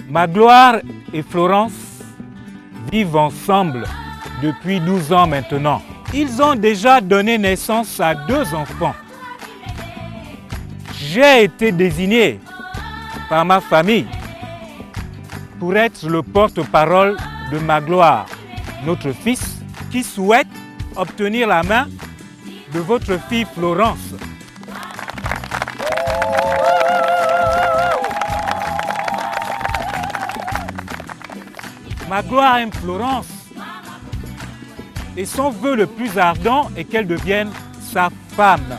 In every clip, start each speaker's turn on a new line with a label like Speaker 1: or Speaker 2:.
Speaker 1: Magloire et Florence vivent ensemble depuis 12 ans maintenant. Ils ont déjà donné naissance à 2 enfants. J'ai été désigné par ma famille pour être le porte-parole de Magloire, notre fils, qui souhaite obtenir la main de votre fille Florence. Magloire aime Florence et son vœu le plus ardent est qu'elle devienne sa femme.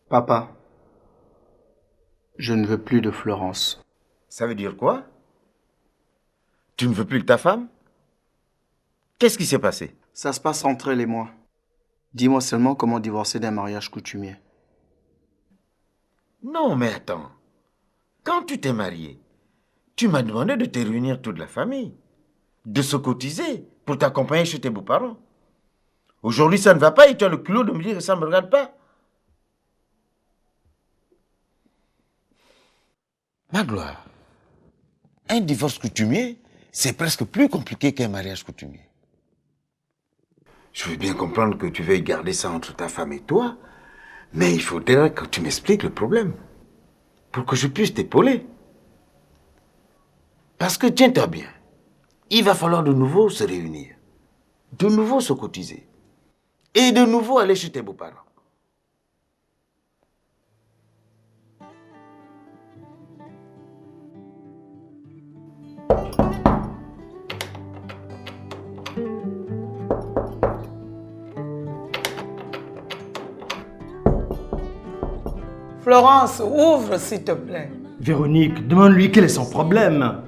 Speaker 2: Papa, je ne veux plus de Florence.
Speaker 3: Ça veut dire quoi? Tu ne veux plus de ta femme? Qu'est-ce qui s'est passé?
Speaker 2: Ça se passe entre elle et moi. Dis-moi seulement comment divorcer d'un mariage coutumier.
Speaker 3: Non, mais attends. Quand tu t'es marié, tu m'as demandé de te réunir toute la famille, de se cotiser pour t'accompagner chez tes beaux-parents. Aujourd'hui, ça ne va pas et tu as le culot de me dire que ça ne me regarde pas. Magloire, un divorce coutumier, c'est presque plus compliqué qu'un mariage coutumier. Je veux bien comprendre que tu veuilles garder ça entre ta femme et toi, mais il faudrait que tu m'expliques le problème, pour que je puisse t'épauler. Parce que tiens-toi bien, il va falloir de nouveau se réunir, de nouveau se cotiser, et de nouveau aller chez tes beaux-parents.
Speaker 4: Florence, ouvre s'il te plaît.
Speaker 5: Véronique, demande-lui quel est son problème.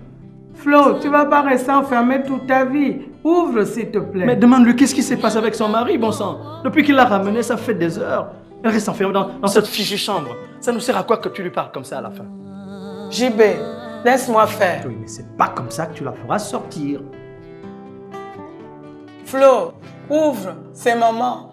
Speaker 4: Flo, tu vas pas rester enfermé toute ta vie. Ouvre, s'il te plaît.
Speaker 5: Mais demande-lui qu'est-ce qui s'est passé avec son mari, bon sang. Depuis qu'il l'a ramenée, ça fait des heures. Elle reste enfermée dans cette fichue chambre. Ça nous sert à quoi que tu lui parles comme ça à la fin?
Speaker 4: JB, laisse-moi faire.
Speaker 5: Oui, mais c'est pas comme ça que tu la feras sortir.
Speaker 4: Flo, ouvre, c'est maman.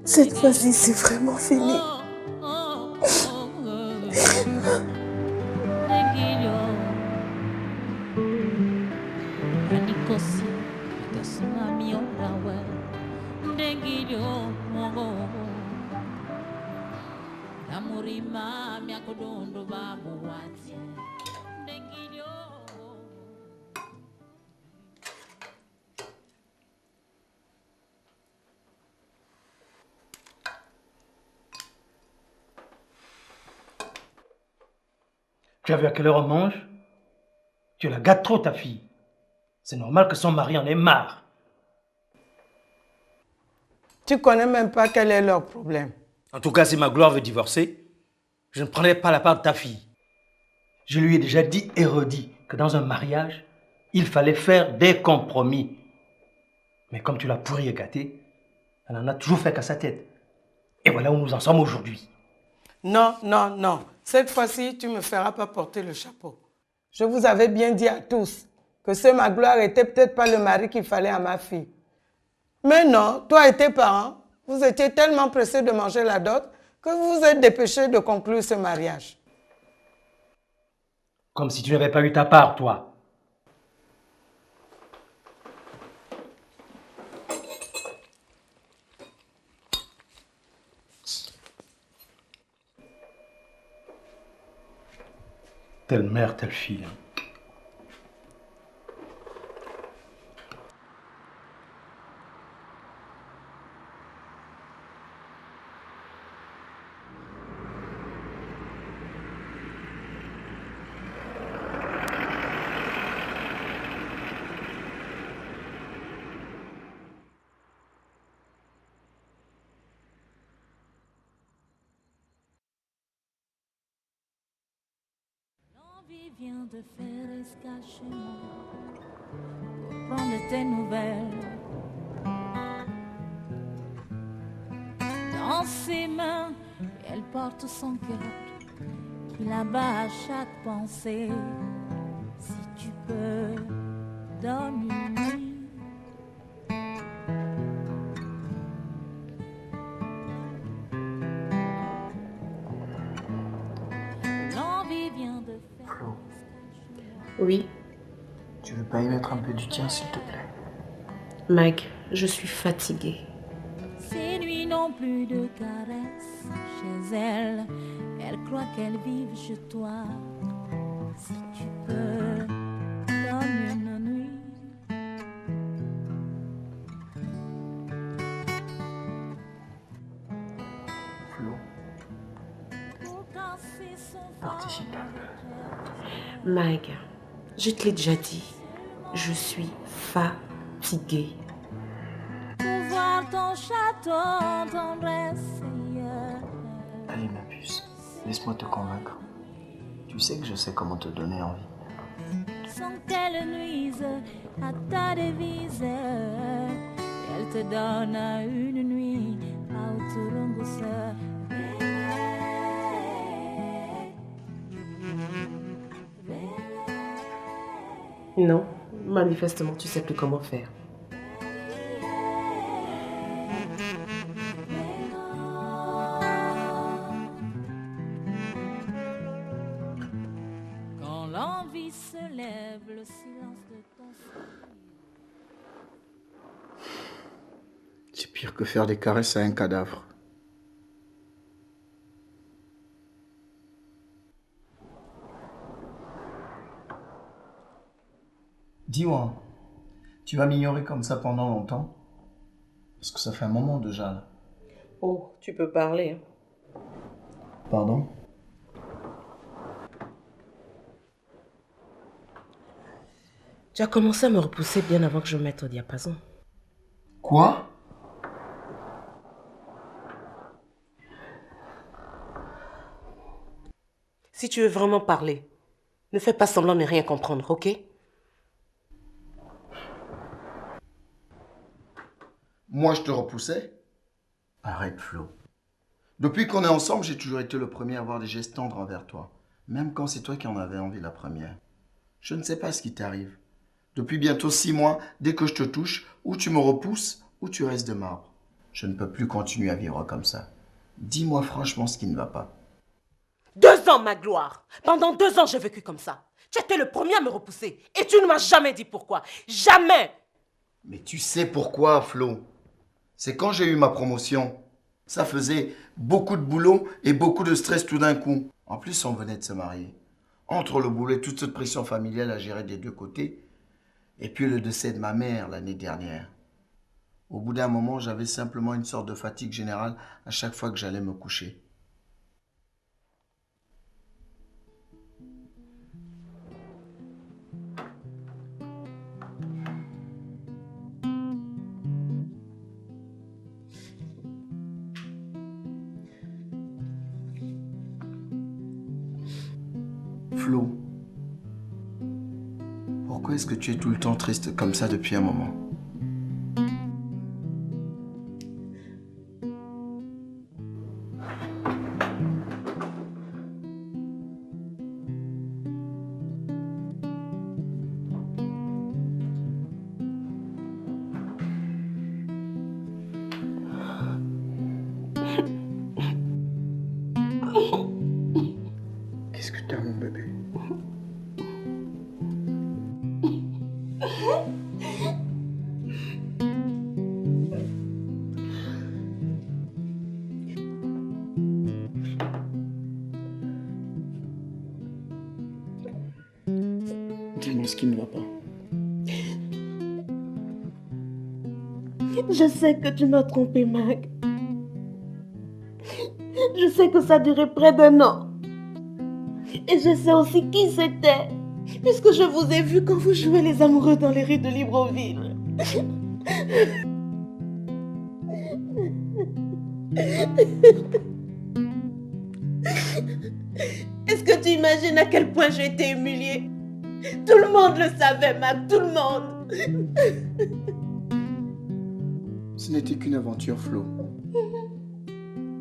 Speaker 6: Cette fois-ci, c'est vraiment fini.
Speaker 5: Tu as vu à quelle heure on mange? Tu la gâtes trop, ta fille. C'est normal que son mari en ait marre.
Speaker 4: Tu connais même pas quel est leur problème.
Speaker 5: En tout cas, si Magloire veut divorcer, je ne prendrai pas la part de ta fille. Je lui ai déjà dit et redit que dans un mariage, il fallait faire des compromis. Mais comme tu l'as pourri et gâté, elle en a toujours fait qu'à sa tête. Et voilà où nous en sommes aujourd'hui.
Speaker 4: Non, non, non. Cette fois-ci, tu ne me feras pas porter le chapeau. Je vous avais bien dit à tous que ce Magloire était peut-être pas le mari qu'il fallait à ma fille. Mais non, toi et tes parents, vous étiez tellement pressés de manger la dot que vous vous êtes dépêchés de conclure ce mariage.
Speaker 5: Comme si tu n'avais pas eu ta part, toi. Telle mère, telle fille.
Speaker 7: L'envie vient de faire escale chez moi pour prendre tes nouvelles. Dans ses mains, elle porte son cœur qui l'abat à chaque pensée. Si tu peux, donne une nuit. L'envie vient de faire
Speaker 2: Flo,
Speaker 6: Oui,
Speaker 2: tu veux pas y mettre un peu du tien, s'il te plaît?
Speaker 6: Mike, je suis fatiguée.
Speaker 7: Ces nuits n'ont plus de caresses chez elle. Elle croit qu'elle vive chez toi. Si tu peux, donne une nuit.
Speaker 2: Flo,
Speaker 7: Pour casser son
Speaker 2: participe un peu.
Speaker 6: Mike, je te l'ai déjà dit, je suis fatiguée.
Speaker 7: Pour voir ton château, tendresse ailleurs.
Speaker 2: Allez, ma puce, laisse-moi te convaincre. Tu sais que je sais comment te donner envie.
Speaker 7: Sans qu'elle nuise à ta devise. Elle te donne une nuit à Outurungus.
Speaker 6: Non, manifestement, tu sais plus comment faire.
Speaker 7: Quand l'envie se lève, le silence de ton
Speaker 2: C'est pire que faire des caresses à un cadavre.
Speaker 8: Dis-moi,
Speaker 2: Tu vas m'ignorer comme ça pendant longtemps? Parce que ça fait un moment déjà, là.
Speaker 6: Oh, tu peux parler. Hein.
Speaker 2: Pardon?
Speaker 6: Tu as commencé à me repousser bien avant que je me mette au diapason.
Speaker 2: Quoi?
Speaker 6: Si tu veux vraiment parler, ne fais pas semblant de ne rien comprendre, ok?
Speaker 3: Moi, je te repoussais? Arrête, Flo. Depuis qu'on est ensemble, j'ai toujours été le premier à avoir des gestes tendres envers toi. Même quand c'est toi qui en avais envie la première. Je ne sais pas ce qui t'arrive. Depuis bientôt 6 mois, dès que je te touche, ou tu me repousses, ou tu restes de marbre. Je ne peux plus continuer à vivre comme ça. Dis-moi franchement ce qui ne va pas.
Speaker 6: 2 ans, Magloire. Pendant 2 ans, j'ai vécu comme ça. Tu étais le premier à me repousser. Et tu ne m'as jamais dit pourquoi. Jamais.
Speaker 3: Mais tu sais pourquoi, Flo? C'est quand j'ai eu ma promotion. Ça faisait beaucoup de boulot et beaucoup de stress tout d'un coup. En plus, on venait de se marier. Entre le boulot et toute cette pression familiale à gérer des deux côtés, et puis le décès de ma mère l'année dernière. Au bout d'un moment, j'avais simplement une sorte de fatigue générale à chaque fois que j'allais me coucher. Flo, pourquoi est-ce que tu es tout le temps triste comme ça depuis un moment? Qu'est-ce que t'as, mon bébé? Dis-moi ce qui ne va pas.
Speaker 8: Je sais que tu m'as trompé, Mag. Je sais que ça a duré près d'1 an. Et je sais aussi qui c'était, puisque je vous ai vu quand vous jouez les amoureux dans les rues de Libreville. Est-ce que tu imagines à quel point j'ai été humiliée? Tout le monde le savait, Mag, tout le monde.
Speaker 3: Ce n'était qu'une aventure, Flo.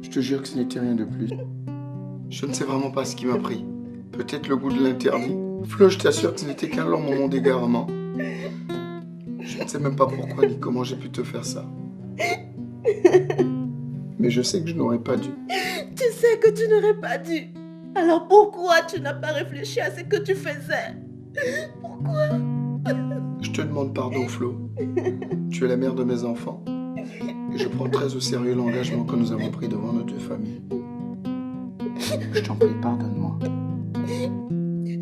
Speaker 3: Je te jure que ce n'était rien de plus. Je ne sais vraiment pas ce qui m'a pris. Peut-être le goût de l'interdit. Flo, je t'assure que ce n'était qu'un long moment d'égarement. Je ne sais même pas pourquoi ni comment j'ai pu te faire ça. Mais je sais que je n'aurais pas dû.
Speaker 8: Tu sais que tu n'aurais pas dû. Alors pourquoi tu n'as pas réfléchi à ce que tu faisais? Pourquoi?
Speaker 3: Je te demande pardon, Flo. Tu es la mère de mes enfants. Et je prends très au sérieux l'engagement que nous avons pris devant nos 2 familles. Je t'en prie, pardonne-moi.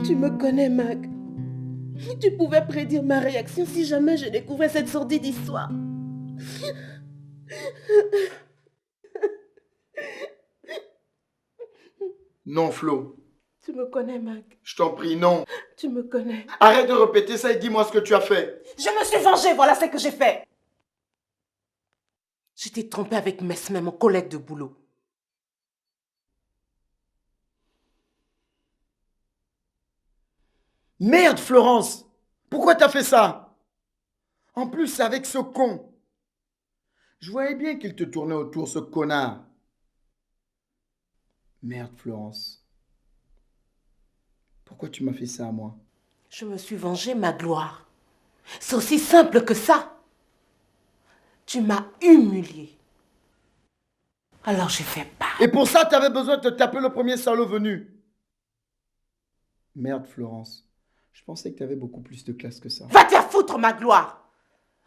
Speaker 8: Tu me connais, Mag. Tu pouvais prédire ma réaction si jamais je découvrais cette sordide histoire.
Speaker 3: Non, Flo.
Speaker 8: Tu me connais, Mag.
Speaker 3: Je t'en prie, non.
Speaker 8: Tu me connais.
Speaker 3: Arrête de répéter ça et dis-moi ce que tu as fait.
Speaker 6: Je me suis vengée, voilà ce que j'ai fait. J'étais trompée avec Mesmer, mon collègue de boulot.
Speaker 3: Merde, Florence! Pourquoi t'as fait ça? En plus, c'est avec ce con. Je voyais bien qu'il te tournait autour, ce connard. Merde, Florence. Pourquoi tu m'as fait ça à moi?
Speaker 6: Je me suis vengée, Magloire. C'est aussi simple que ça. Tu m'as humiliée. Alors j'ai fait part.
Speaker 3: Et pour ça, t'avais besoin de te taper le premier salaud venu. Merde, Florence. Je pensais que t'avais beaucoup plus de classe que ça.
Speaker 6: Va te faire foutre, Magloire.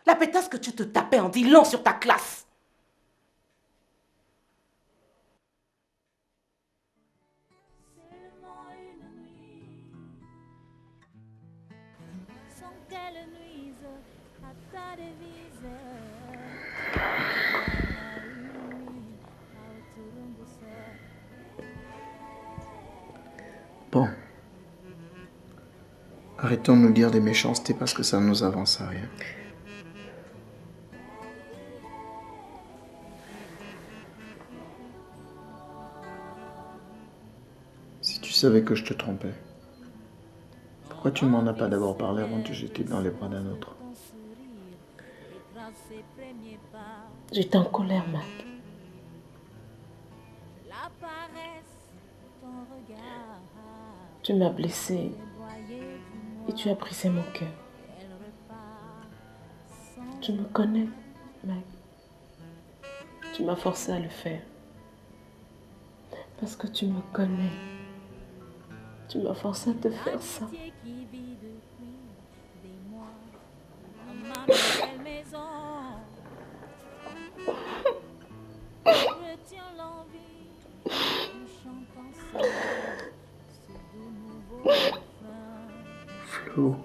Speaker 6: La pétasse que tu te tapais en dit long sur ta classe.
Speaker 7: Seulement une nuit, sans qu'elle nuise
Speaker 2: Bon. Arrêtons de nous dire des méchancetés parce que ça ne nous avance à rien. Si tu savais que je te trompais, pourquoi tu m'en as pas d'abord parlé avant de te jeter dans les bras d'un autre?
Speaker 8: J'étais en colère, Mac. Tu m'as blessé et tu as brisé mon cœur. Tu me connais, Mac. Tu m'as forcé à le faire. Parce que tu me connais. Tu m'as forcé à te faire ça.
Speaker 2: Flo.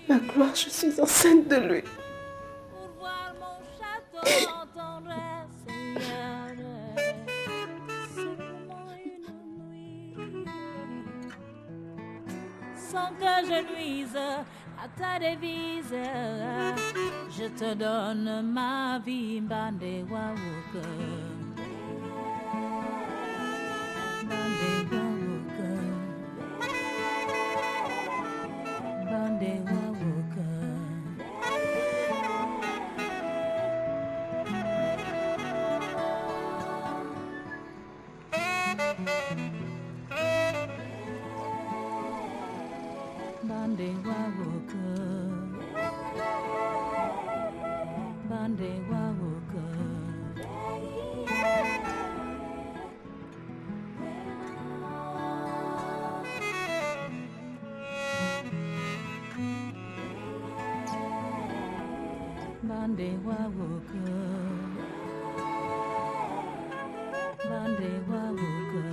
Speaker 8: Magloire, je suis enceinte de lui.
Speaker 7: Sans que je nuise à ta devise, je te donne ma vie, Bande Wawuka. Bande Wawuka. Bande Wawuka. Bande Wawuka. Bande Wawuka. Bande Wawuka. Bande Wawuka.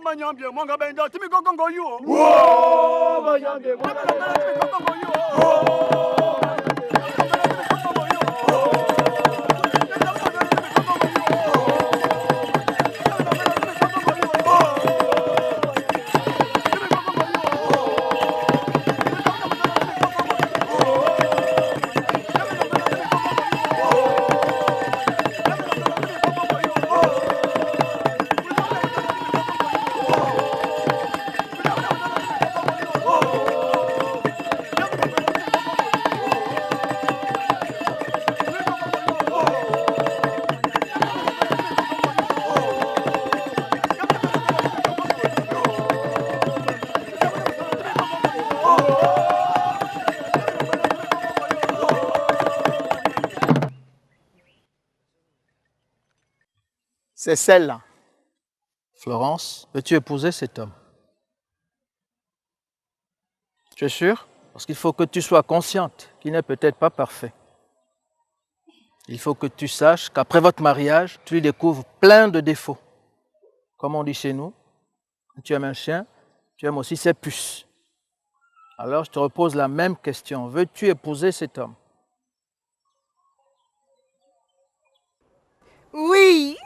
Speaker 9: Manyambie mwanga benda timi gongo yo. Manyambie mwanga benda timi gongo yo.
Speaker 10: C'est celle-là.
Speaker 5: Florence, veux-tu épouser cet homme? Tu es sûre? Parce qu'il faut que tu sois consciente qu'il n'est peut-être pas parfait. Il faut que tu saches qu'après votre mariage, tu lui découvres plein de défauts. Comme on dit chez nous, quand tu aimes un chien, tu aimes aussi ses puces. Alors je te repose la même question. Veux-tu épouser cet homme?
Speaker 8: Oui.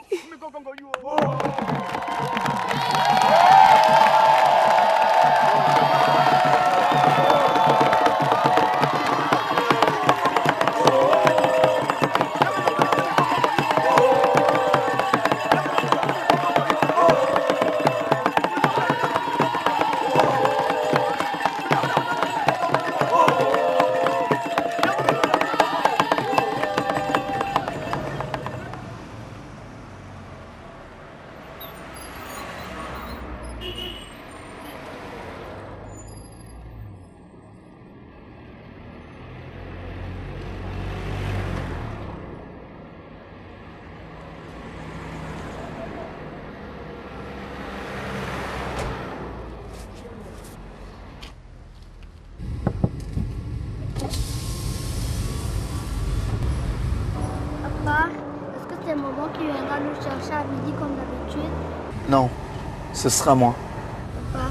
Speaker 2: Non, ce sera moi.
Speaker 10: Papa,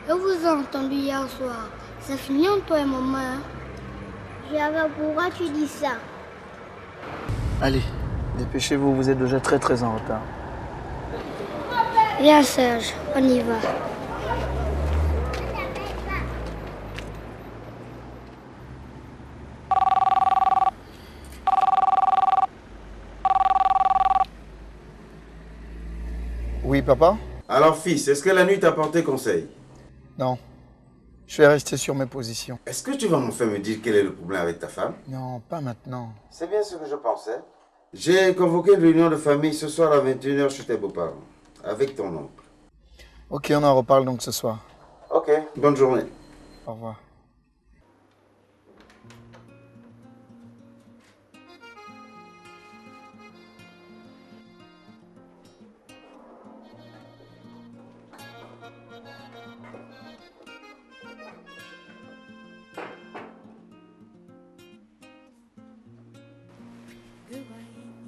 Speaker 10: je vous ai entendu hier soir. Ça finit entre toi et maman. Hein? Java, pourquoi tu dis ça?
Speaker 2: Allez, dépêchez-vous, vous êtes déjà très en retard.
Speaker 10: Viens Serge, on y va.
Speaker 2: Oui, papa?
Speaker 3: Alors, fils, est-ce que la nuit t'a porté conseil?
Speaker 2: Non. Je vais rester sur mes positions.
Speaker 3: Est-ce que tu vas enfin me dire quel est le problème avec ta femme?
Speaker 2: Non, pas maintenant.
Speaker 3: C'est bien ce que je pensais. J'ai convoqué une réunion de famille ce soir à 21h chez tes beaux-parents, avec ton oncle.
Speaker 2: Ok, on en reparle donc ce soir.
Speaker 3: Ok, bonne journée.
Speaker 2: Au revoir.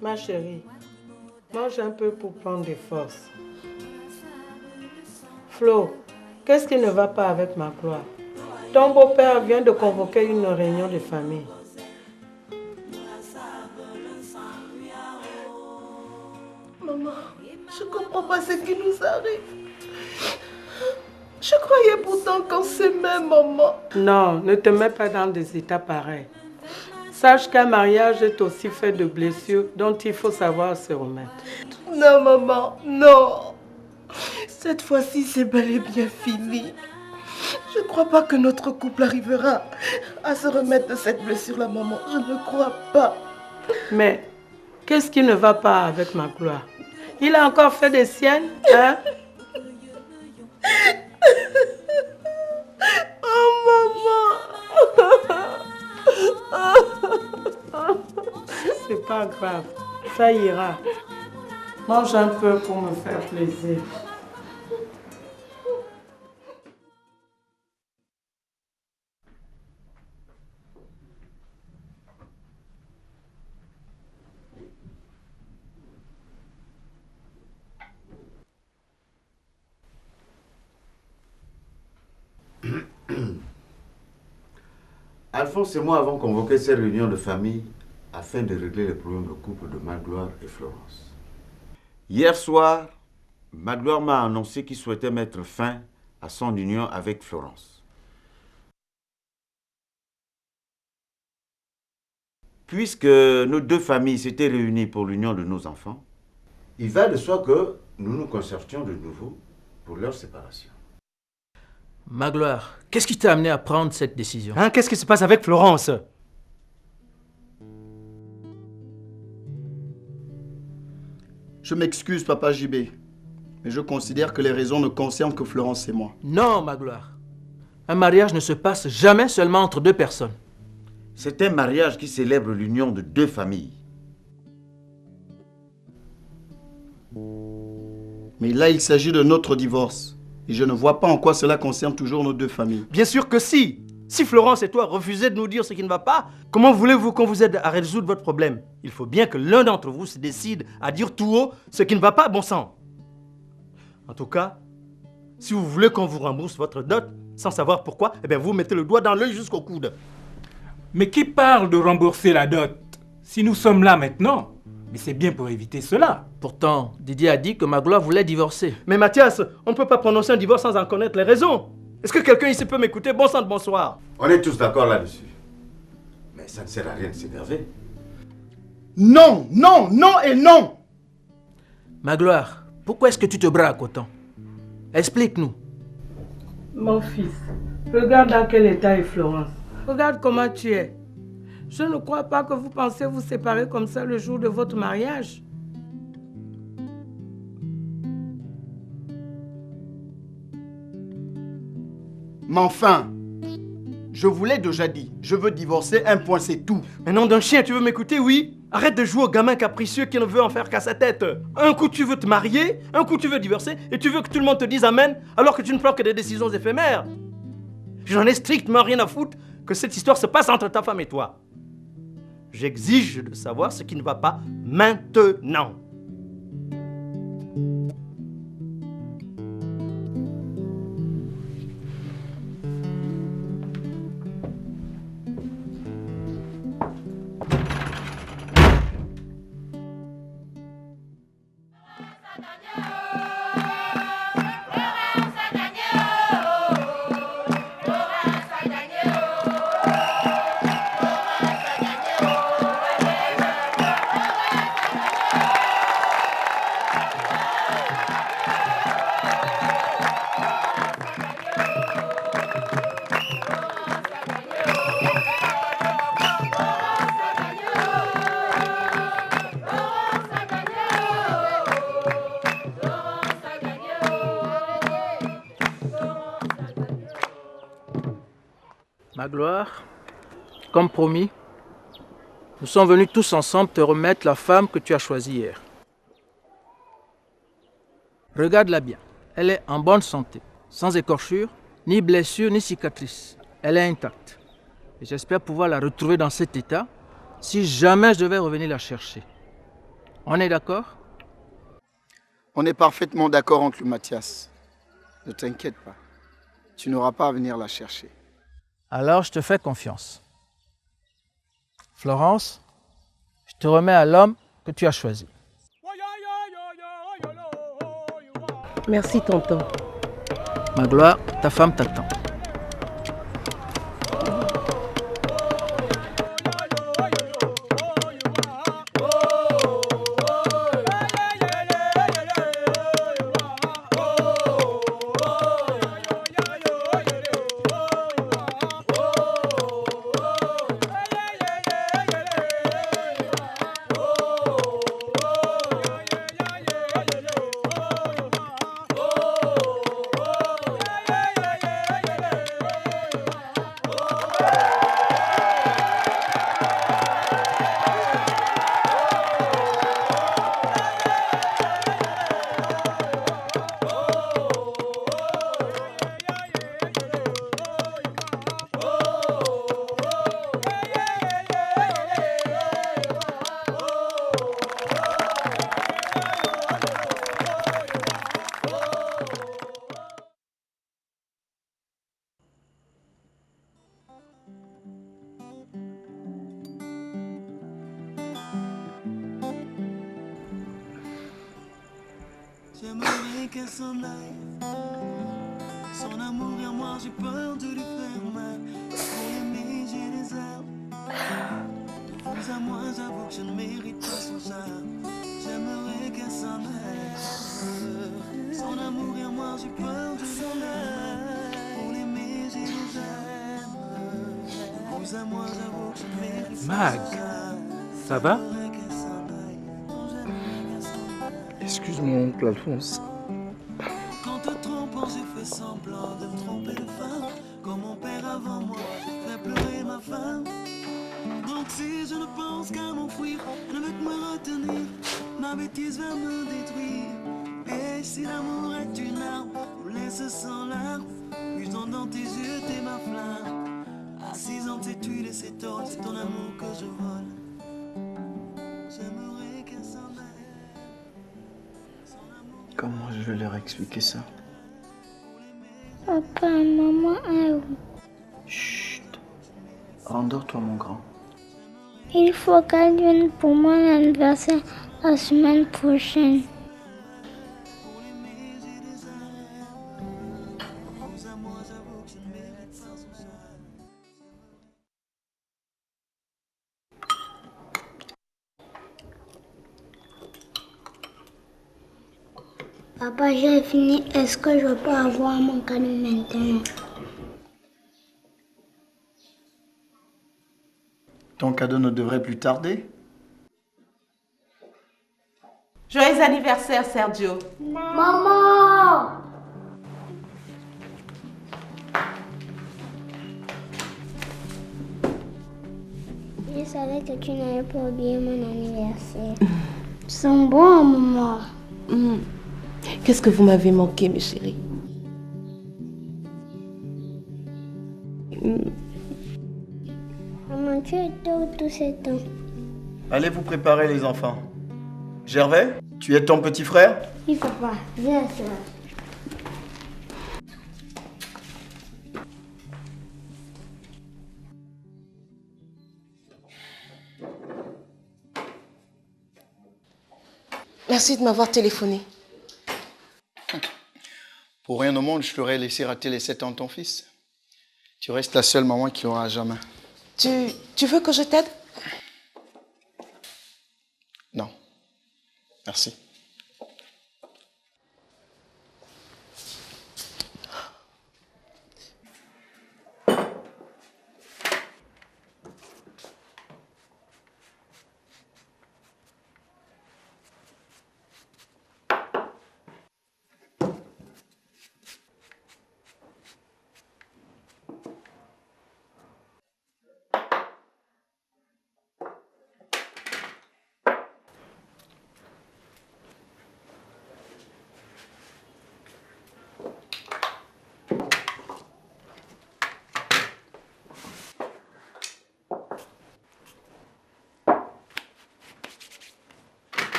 Speaker 4: Ma chérie, mange un peu pour prendre des forces. Flo, qu'est-ce qui ne va pas avec Magloire? Ton beau-père vient de convoquer une réunion de famille.
Speaker 8: Maman, je comprends pas ce qui nous arrive. Je croyais pourtant qu'on s'aimait, maman.
Speaker 4: Non, ne te mets pas dans des états pareils. Sache qu'un mariage est aussi fait de blessures dont il faut savoir se remettre.
Speaker 8: Non, maman, non. Cette fois-ci, c'est bel et bien fini. Je ne crois pas que notre couple arrivera à se remettre de cette blessure-là, maman. Je ne crois pas.
Speaker 4: Mais, qu'est-ce qui ne va pas avec Magloire? Il a encore fait des siennes, hein?
Speaker 8: Oh, maman.
Speaker 4: C'est pas grave, ça ira. Mange un peu pour me faire plaisir.
Speaker 3: Alphonse et moi avons convoqué cette réunion de famille afin de régler les problèmes de couple de Magloire et Florence. Hier soir, Magloire m'a annoncé qu'il souhaitait mettre fin à son union avec Florence. Puisque nos deux familles s'étaient réunies pour l'union de nos enfants, il va de soi que nous nous concertions de nouveau pour leur séparation.
Speaker 5: Magloire, qu'est-ce qui t'a amené à prendre cette décision? Hein, qu'est-ce qui se passe avec Florence?
Speaker 2: Je m'excuse, papa JB, mais je considère que les raisons ne concernent que Florence et moi.
Speaker 5: Non, Magloire. Un mariage ne se passe jamais seulement entre deux personnes.
Speaker 3: C'est un mariage qui célèbre l'union de deux familles.
Speaker 2: Mais là, il s'agit de notre divorce. Et je ne vois pas en quoi cela concerne toujours nos deux familles.
Speaker 5: Bien sûr que si. Si Florence et toi refusez de nous dire ce qui ne va pas, comment voulez-vous qu'on vous aide à résoudre votre problème? Il faut bien que l'un d'entre vous se décide à dire tout haut ce qui ne va pas, bon sang. En tout cas, si vous voulez qu'on vous rembourse votre dot, sans savoir pourquoi, eh bien vous mettez le doigt dans l'œil jusqu'au coude.
Speaker 1: Mais qui parle de rembourser la dot? Si nous sommes là maintenant, mais c'est bien pour éviter cela.
Speaker 5: Pourtant, Didier a dit que Magloire voulait divorcer. Mais Mathias, on ne peut pas prononcer un divorce sans en connaître les raisons. Est-ce que quelqu'un ici peut m'écouter? Bon sang de bonsoir.
Speaker 3: On est tous d'accord là-dessus. Mais ça ne sert à rien de s'énerver.
Speaker 2: Non, non, non et non!
Speaker 5: Magloire, pourquoi est-ce que tu te braques autant? Explique-nous.
Speaker 4: Mon fils, regarde dans quel état est Florence. Regarde comment tu es. Je ne crois pas que vous pensez vous séparer comme ça le jour de votre mariage.
Speaker 2: Mais enfin, je vous l'ai déjà dit, je veux divorcer, un point c'est tout.
Speaker 5: Mais nom d'un chien, tu veux m'écouter, oui? Arrête de jouer au gamin capricieux qui ne veut en faire qu'à sa tête. Un coup tu veux te marier, un coup tu veux divorcer, et tu veux que tout le monde te dise amen, alors que tu ne prends que des décisions éphémères. J'en ai strictement rien à foutre que cette histoire se passe entre ta femme et toi. J'exige de savoir ce qui ne va pas maintenant.
Speaker 11: Magloire, comme promis, nous sommes venus tous ensemble te remettre la femme que tu as choisie hier. Regarde-la bien. Elle est en bonne santé, sans écorchure, ni blessure, ni cicatrice. Elle est intacte. Et j'espère pouvoir la retrouver dans cet état si jamais je devais revenir la chercher. On est d'accord?
Speaker 2: On est parfaitement d'accord, oncle Mathias. Ne t'inquiète pas. Tu n'auras pas à venir la chercher.
Speaker 11: Alors je te fais confiance. Florence, je te remets à l'homme que tu as choisi.
Speaker 8: Merci, tonton.
Speaker 11: Magloire, ta femme t'attend.
Speaker 12: J'aimerais qu'elle s'en aille. Son amour et moi, j'ai peur de lui faire mal. Pour l'aimer, j'ai des armes. De vous à moi, j'avoue que je ne mérite pas son charme. J'aimerais qu'elle s'en aille. Son amour et moi, j'ai peur de s'en aille. Pour l'aimer, j'ai des armes. De vous à moi, j'avoue que je ne mérite pas
Speaker 1: Mag,
Speaker 12: son charme.
Speaker 1: ça va?
Speaker 2: Excuse-moi, oncle Alphonse.
Speaker 12: Quand te trompant, j'ai fait semblant de me tromper de femme. Comme mon père avant moi, j'ai fait pleurer ma femme. Donc si je ne pense qu'à m'enfuir, je ne veux que me retenir. Ma bêtise va me détruire. Et si l'amour est une arme, nous laisse sans larmes. Puisant dans tes yeux, t'es ma flamme. À 6 ans, t'es-tu laissé tort, c'est ton amour que je vole. J'aimerais qu'elle s'en aille.
Speaker 2: Comment je vais leur expliquer ça?
Speaker 10: Papa, maman est où?
Speaker 2: Chut. Rendors-toi, mon grand.
Speaker 10: Il faut qu'elle vienne pour mon anniversaire la semaine prochaine. Papa, j'ai fini. Est-ce que je peux avoir mon cadeau maintenant?
Speaker 2: Ton cadeau ne devrait plus tarder.
Speaker 6: Joyeux anniversaire, Sergio.
Speaker 10: Maman! Je savais que tu n'avais pas oublié mon anniversaire. Tu sens bon, maman.
Speaker 8: Qu'est-ce que vous m'avez manqué, mes chéris?
Speaker 10: Maman, tu étais où tout ce temps?
Speaker 2: Allez vous préparer, les enfants. Gervais, tu es ton petit frère?
Speaker 10: Oui, papa. Viens, soeur.
Speaker 8: Merci de m'avoir téléphoné.
Speaker 2: Pour rien au monde, je t'aurais laissé rater les 7 ans de ton fils. Tu restes la seule maman qui aura jamais.
Speaker 8: Tu veux que je t'aide?
Speaker 2: Non. Merci.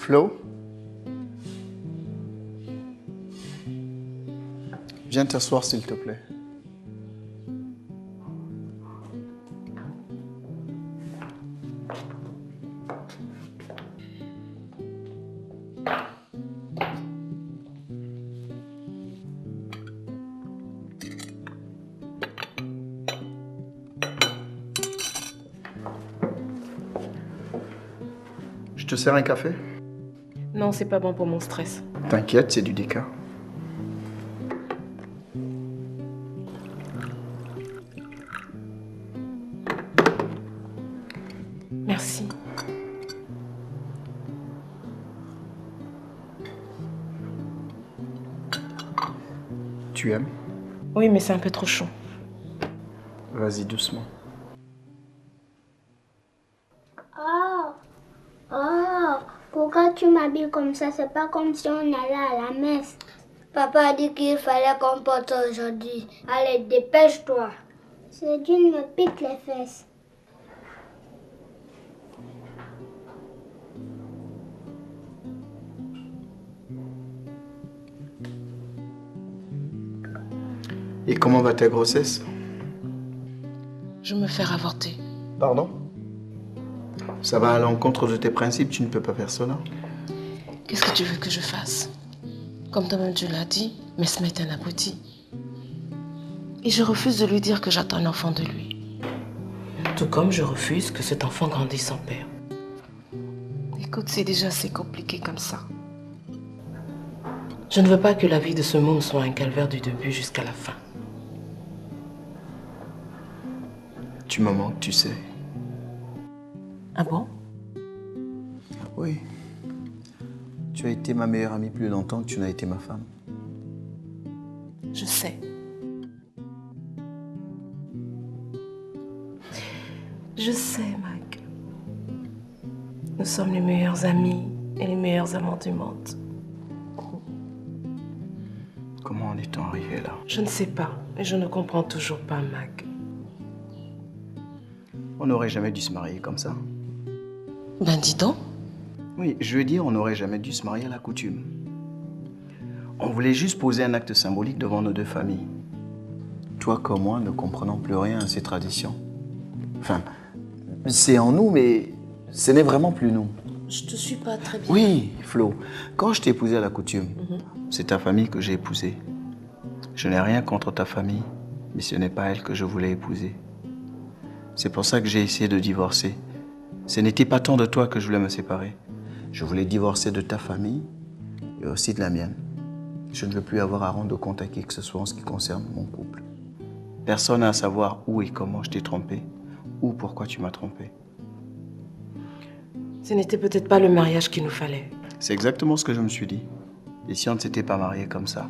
Speaker 2: Flo, viens t'asseoir s'il te plaît. Je te sers un café?
Speaker 6: Non, c'est pas bon pour mon stress.
Speaker 2: T'inquiète, c'est du déca.
Speaker 6: Merci.
Speaker 2: Tu aimes?
Speaker 6: Oui, mais c'est un peu trop chaud.
Speaker 2: Vas-y doucement.
Speaker 10: Pourquoi tu m'habilles comme ça? C'est pas comme si on allait à la messe. Papa a dit qu'il fallait qu'on porte aujourd'hui. Allez, dépêche-toi. C'est d'une me pique les fesses.
Speaker 2: Et comment va ta grossesse?
Speaker 6: Je me fais avorter.
Speaker 2: Pardon? Ça va à l'encontre de tes principes, tu ne peux pas faire cela.
Speaker 6: Qu'est-ce que tu veux que je fasse? Comme toi-même tu l'as dit, Mesme est un abruti. Et je refuse de lui dire que j'attends un enfant de lui. Tout comme je refuse que cet enfant grandisse sans père. Écoute, c'est déjà assez compliqué comme ça. Je ne veux pas que la vie de ce monde soit un calvaire du début jusqu'à la fin.
Speaker 2: Tu me manques, tu sais.
Speaker 6: Ah bon?
Speaker 2: Oui. Tu as été ma meilleure amie plus longtemps que tu n'as été ma femme.
Speaker 6: Je sais. Je sais, Mike. Nous sommes les meilleurs amis et les meilleurs amants du monde.
Speaker 2: Comment en est-on arrivé là?
Speaker 6: Je ne sais pas et je ne comprends toujours pas, Mike.
Speaker 2: On n'aurait jamais dû se marier comme ça.
Speaker 6: Ben dis donc.
Speaker 2: Oui, je veux dire, on n'aurait jamais dû se marier à la coutume. On voulait juste poser un acte symbolique devant nos deux familles. Toi comme moi ne comprenons plus rien à ces traditions. Enfin, c'est en nous, mais ce n'est vraiment plus nous.
Speaker 6: Je te suis pas très bien.
Speaker 2: Oui, Flo, quand je t'ai épousé à la coutume, c'est ta famille que j'ai épousée. Je n'ai rien contre ta famille, mais ce n'est pas elle que je voulais épouser. C'est pour ça que j'ai essayé de divorcer. Ce n'était pas tant de toi que je voulais me séparer. Je voulais divorcer de ta famille et aussi de la mienne. Je ne veux plus avoir à rendre compte à qui que ce soit en ce qui concerne mon couple. Personne n'a à savoir où et comment je t'ai trompé, ou pourquoi tu m'as trompé.
Speaker 6: Ce n'était peut-être pas le mariage qu'il nous fallait.
Speaker 2: C'est exactement ce que je me suis dit. Et si on ne s'était pas marié comme ça,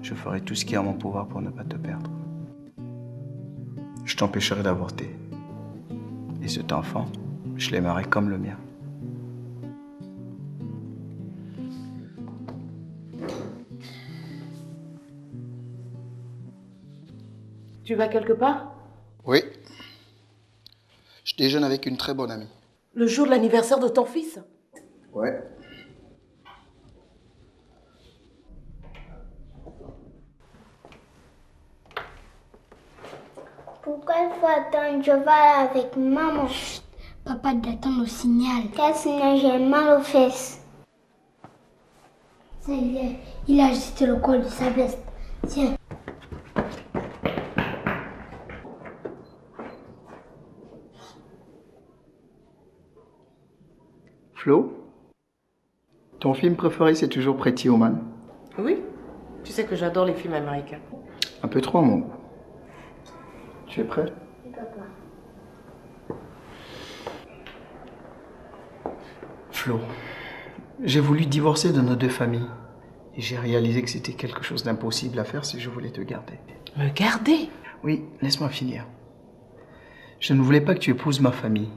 Speaker 2: je ferais tout ce qui est en mon pouvoir pour ne pas te perdre. Je t'empêcherai d'avorter. Et cet enfant, je l'aimerai comme le mien.
Speaker 6: Tu vas quelque part?
Speaker 2: Oui. Je déjeune avec une très bonne amie.
Speaker 6: Le jour de l'anniversaire de ton fils?
Speaker 2: Ouais.
Speaker 10: Pourquoi il faut attendre? Je vais aller avec maman. Chut. Papa doit attendre au signal. Quel signal? J'ai mal aux fesses. Ça y est, il a ajusté le col de sa veste. Tiens.
Speaker 2: Flo, ton film préféré, c'est toujours Pretty Woman?
Speaker 6: Oui. Tu sais que j'adore les films américains.
Speaker 2: Un peu trop à mon goût. Tu es prêt?
Speaker 10: Papa.
Speaker 2: Flo, j'ai voulu divorcer de nos deux familles. Et j'ai réalisé que c'était quelque chose d'impossible à faire si je voulais te garder.
Speaker 6: Me garder?
Speaker 2: Oui, laisse-moi finir. Je ne voulais pas que tu épouses ma famille.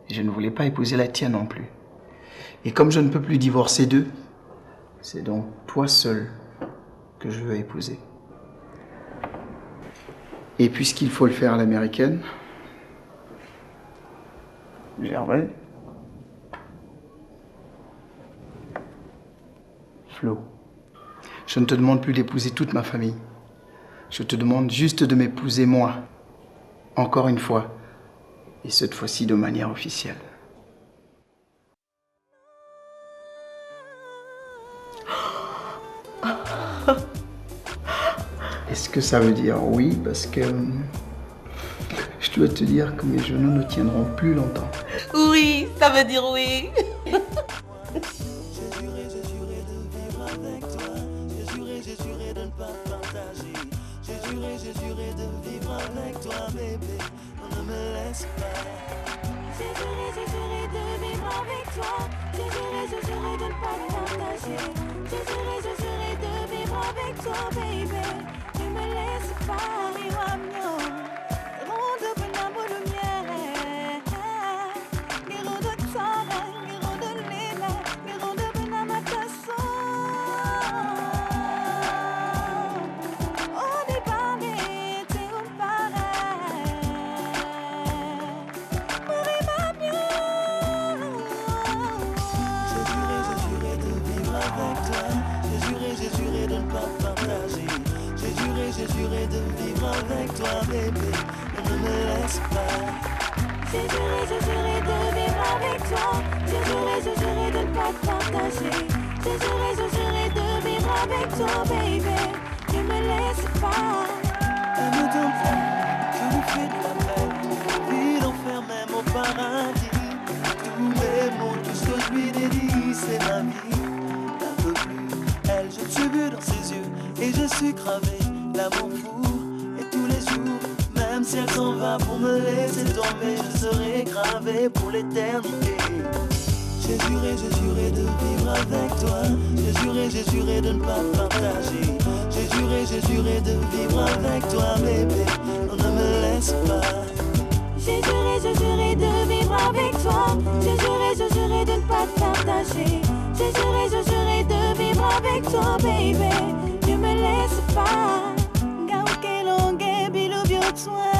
Speaker 2: Et je ne voulais pas épouser la tienne non plus. Et comme je ne peux plus divorcer d'eux, c'est donc toi seul que je veux épouser. Et puisqu'il faut le faire à l'américaine, Gervais, Flo, je ne te demande plus d'épouser toute ma famille. Je te demande juste de m'épouser moi. Encore une fois. Et cette fois-ci de manière officielle. Est-ce que ça veut dire oui? Parce que je dois te dire que mes genoux ne tiendront plus longtemps.
Speaker 8: Oui, ça veut dire oui.
Speaker 12: J'ai juré de vivre avec toi, bébé. Ne me laisse pas. J'ai juré de vivre avec toi. J'ai juré de ne pas te partager. J'ai juré de vivre avec toi, bébé. Ne me laisse pas. J'ai juré de vivre avec toi, bébé. Ne me laisse pas. J'ai juré de vivre avec toi. J'ai juré de ne pas te partager. J'ai juré de vivre avec toi, bébé. Ne me laisse pas. Elle me donne faim, je lui fais de la peine. Puis l'enfer même au paradis. Tous mes mots, tout ce que je lui dédie, c'est ma vie. Un peu plus, elle, je suis vu dans ses yeux et je suis gravé. L'amour fou, et tous les jours, même si elle s'en va pour me laisser tomber, je serai gravé pour l'éternité. J'ai juré de vivre avec toi. J'ai juré de ne pas te partager. J'ai juré de vivre avec toi, bébé. Non, ne me laisse pas. J'ai juré de vivre avec toi. J'ai juré de ne pas te partager. J'ai juré de vivre avec toi, bébé. Ne me laisse pas. Toi